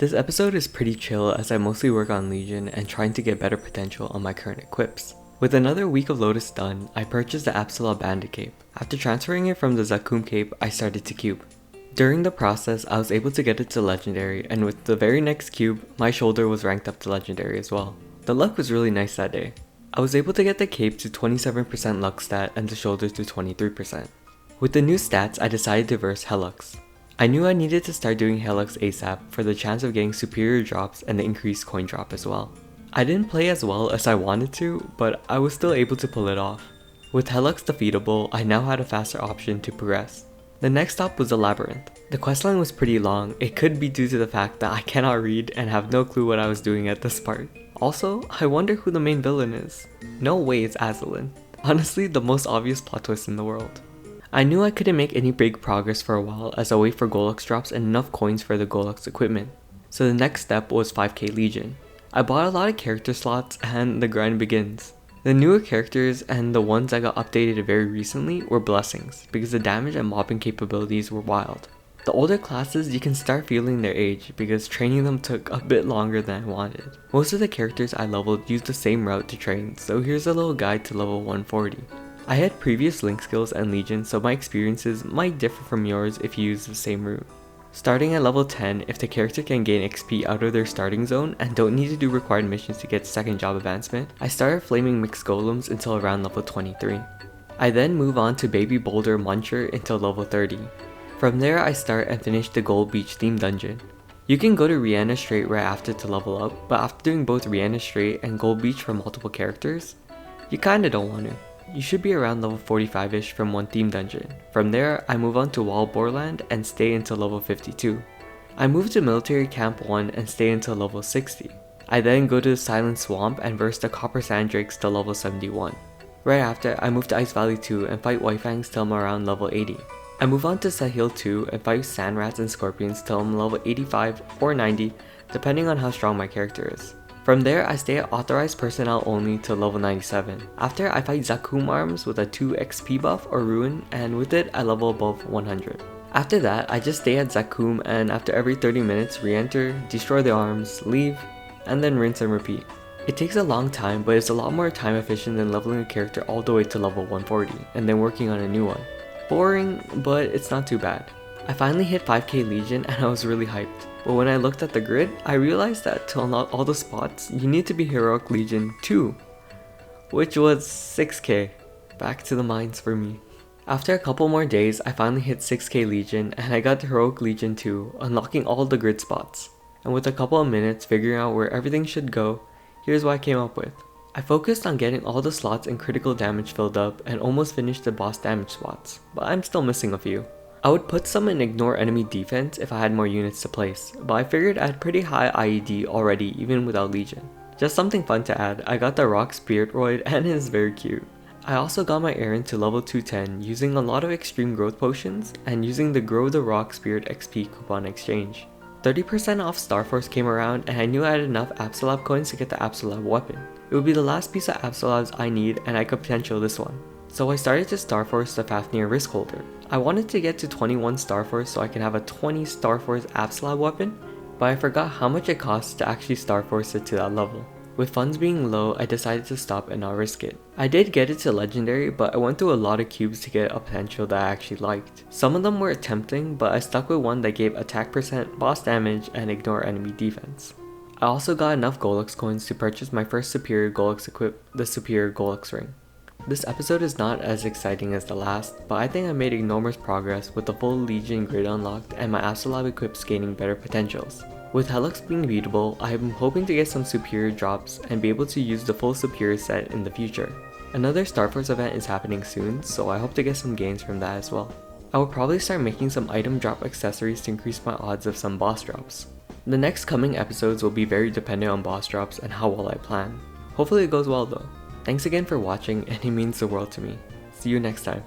This episode is pretty chill as I mostly work on Legion and trying to get better potential on my current equips. With another week of Lotus done, I purchased the Absolab Bandit Cape. After transferring it from the Zakum Cape, I started to cube. During the process, I was able to get it to Legendary, and with the very next cube, my shoulder was ranked up to Legendary as well. The luck was really nice that day. I was able to get the cape to 27% luck stat and the shoulders to 23%. With the new stats, I decided to verse Helix. I knew I needed to start doing Helix ASAP for the chance of getting superior drops and the increased coin drop as well. I didn't play as well as I wanted to, but I was still able to pull it off. With Helix defeatable, I now had a faster option to progress. The next stop was the Labyrinth. The questline was pretty long. It could be due to the fact that I cannot read and have no clue what I was doing at this part. Also, I wonder who the main villain is. No way it's Azalin. Honestly, the most obvious plot twist in the world. I knew I couldn't make any big progress for a while as I wait for Golux drops and enough coins for the Golux equipment. So the next step was 5k Legion. I bought a lot of character slots and the grind begins. The newer characters and the ones that got updated very recently were blessings because the damage and mobbing capabilities were wild. The older classes, you can start feeling their age because training them took a bit longer than I wanted. Most of the characters I leveled used the same route to train, so here's a little guide to level 140. I had previous Link skills and Legion, so my experiences might differ from yours if you use the same route. Starting at level 10, if the character can gain XP out of their starting zone and don't need to do required missions to get second job advancement, I started flaming mixed golems until around level 23. I then move on to Baby Boulder Muncher until level 30. From there I start and finish the Gold Beach theme dungeon. You can go to Rihanna Strait right after to level up, but after doing both Rihanna Strait and Gold Beach for multiple characters, you kinda don't want to. You should be around level 45ish from one theme dungeon. From there, I move on to Wallborland and stay until level 52. I move to Military Camp 1 and stay until level 60. I then go to the Silent Swamp and verse the Copper Sand Drakes to level 71. Right after, I move to Ice Valley 2 and fight Whitefangs till I'm around level 80. I move on to Sahil 2 and fight Sand Rats and Scorpions till I'm level 85 or 90 depending on how strong my character is. From there, I stay at Authorized Personnel only till level 97. After, I fight Zakum Arms with a 2 XP buff or Ruin, and with it, I level above 100. After that, I just stay at Zakum and after every 30 minutes, re-enter, destroy the arms, leave, and then rinse and repeat. It takes a long time, but it's a lot more time efficient than leveling a character all the way to level 140, and then working on a new one. Boring, but it's not too bad. I finally hit 5k Legion and I was really hyped. But when I looked at the grid, I realized that to unlock all the spots, you need to be Heroic Legion 2, which was 6k. Back to the mines for me. After a couple more days, I finally hit 6k Legion and I got to Heroic Legion 2, unlocking all the grid spots. And with a couple of minutes figuring out where everything should go, here's what I came up with. I focused on getting all the slots and critical damage filled up and almost finished the boss damage spots, but I'm still missing a few. I would put some in ignore enemy defense if I had more units to place, but I figured I had pretty high IED already even without Legion. Just something fun to add, I got the Rock Spirit Roid and it is very cute. I also got my Errand to level 210 using a lot of extreme growth potions and using the Grow the Rock Spirit XP coupon exchange. 30% off Starforce came around and I knew I had enough Absolab coins to get the Absolab weapon. It would be the last piece of Absolabs I need and I could potential this one. So I started to Starforce the Fafnir Risk Holder. I wanted to get to 21 Starforce so I can have a 20 Starforce Absolab weapon, but I forgot how much it costs to actually Starforce it to that level. With funds being low, I decided to stop and not risk it. I did get it to Legendary, but I went through a lot of cubes to get a potential that I actually liked. Some of them were tempting, but I stuck with one that gave attack percent, boss damage, and ignore enemy defense. I also got enough Golux coins to purchase my first Superior Golux equip, the Superior Golux Ring. This episode is not as exciting as the last, but I think I made enormous progress with the full Legion grid unlocked and my Absolab equips gaining better potentials. With Helix being beatable, I am hoping to get some superior drops and be able to use the full superior set in the future. Another Starforce event is happening soon, so I hope to get some gains from that as well. I will probably start making some item drop accessories to increase my odds of some boss drops. The next coming episodes will be very dependent on boss drops and how well I plan. Hopefully it goes well though. Thanks again for watching and it means the world to me. See you next time.